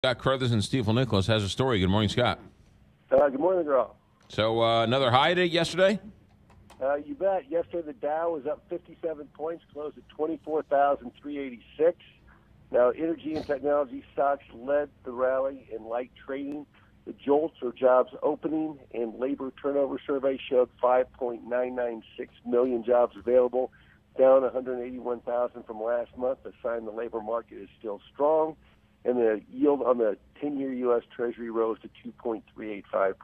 Scott Crothers and Stifel Nicholas has a story. Good morning, Scott. Good morning, McGraw. So another high day yesterday? You bet. Yesterday the Dow was up 57 points, closed at 24,386. Now, energy and technology stocks led the rally in light trading. The JOLTS, or jobs opening, and labor turnover survey showed 5.996 million jobs available, down 181,000 from last month, a sign the labor market is still strong. And the yield on the 10-year U.S. Treasury rose to 2.385%.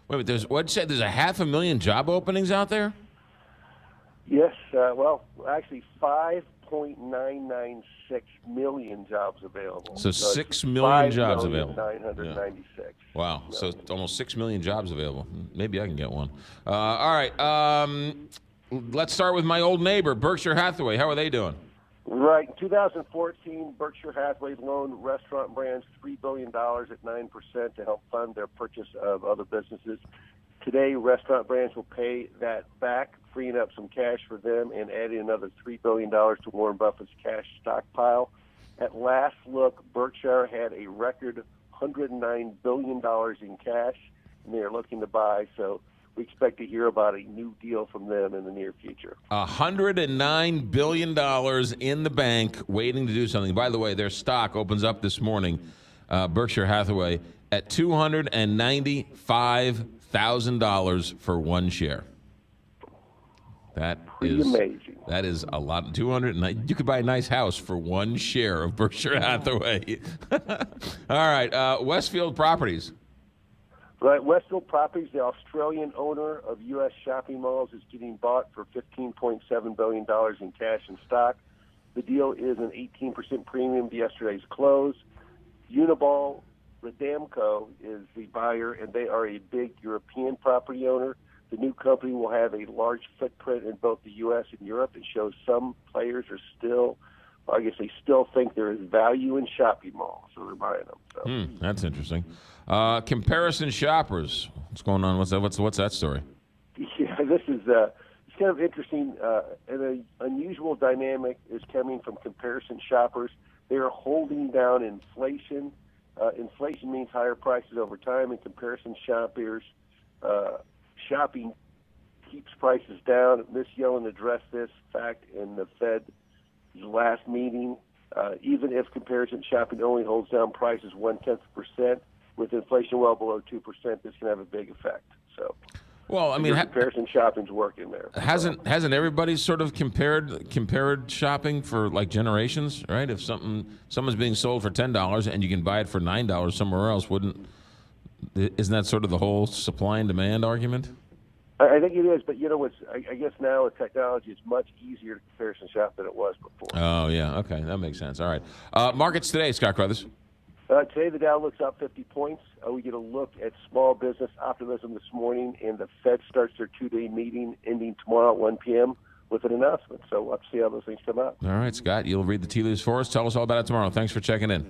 Wait, but there's 500,000 job openings out there? Yes, actually 5.996 million jobs available. So 6 million jobs available. 996. Yeah. Wow, so it's almost 6 million jobs available. Maybe I can get one. All right, let's start with my old neighbor, Berkshire Hathaway. How are they doing? Right. In 2014, Berkshire Hathaway loaned restaurant brands $3 billion at 9% to help fund their purchase of other businesses. Today, restaurant brands will pay that back, freeing up some cash for them and adding another $3 billion to Warren Buffett's cash stockpile. At last look, Berkshire had a record $109 billion in cash, and they are looking to buy, so we expect to hear about a new deal from them in the near future. $109 billion in the bank waiting to do something. By the way, their stock opens up this morning, Berkshire Hathaway, at $295,000 for one share. That Pretty amazing. That is a lot. 209. You could buy a nice house for one share of Berkshire Hathaway. All right, Westfield Properties. Right, Westfield Properties, the Australian owner of U.S. shopping malls, is getting bought for $15.7 billion in cash and stock. The deal is an 18% premium to yesterday's close. Uniball Radamco is the buyer, and they are a big European property owner. The new company will have a large footprint in both the U.S. and Europe. It shows some players are still, I guess they still think there is value in shopping malls, so they're buying them. So. That's interesting. Comparison shoppers. What's going on? What's that story? Yeah, this is it's kind of interesting. An unusual dynamic is coming from comparison shoppers. They are holding down inflation. Inflation means higher prices over time, and comparison shoppers shopping keeps prices down. Ms. Yellen addressed this fact in the Fed's last meeting. Even if comparison shopping only holds down prices 0.1%, with inflation well below 2%, this can have a big effect. So, well, I mean, comparison shopping's working there. Hasn't everybody sort of compared shopping for like generations, right? If someone's being sold for $10 and you can buy it for $9 somewhere else, isn't that sort of the whole supply and demand argument? I think it is, but I guess now with technology, it's much easier to comparison shop than it was before. Oh yeah, okay, that makes sense. All right, markets today, Scott Crothers. Today, the Dow looks up 50 points. We get a look at small business optimism this morning, and the Fed starts their two-day meeting ending tomorrow at 1 p.m. with an announcement. So we'll have to see how those things come out. All right, Scott, you'll read the tea leaves for us. Tell us all about it tomorrow. Thanks for checking in.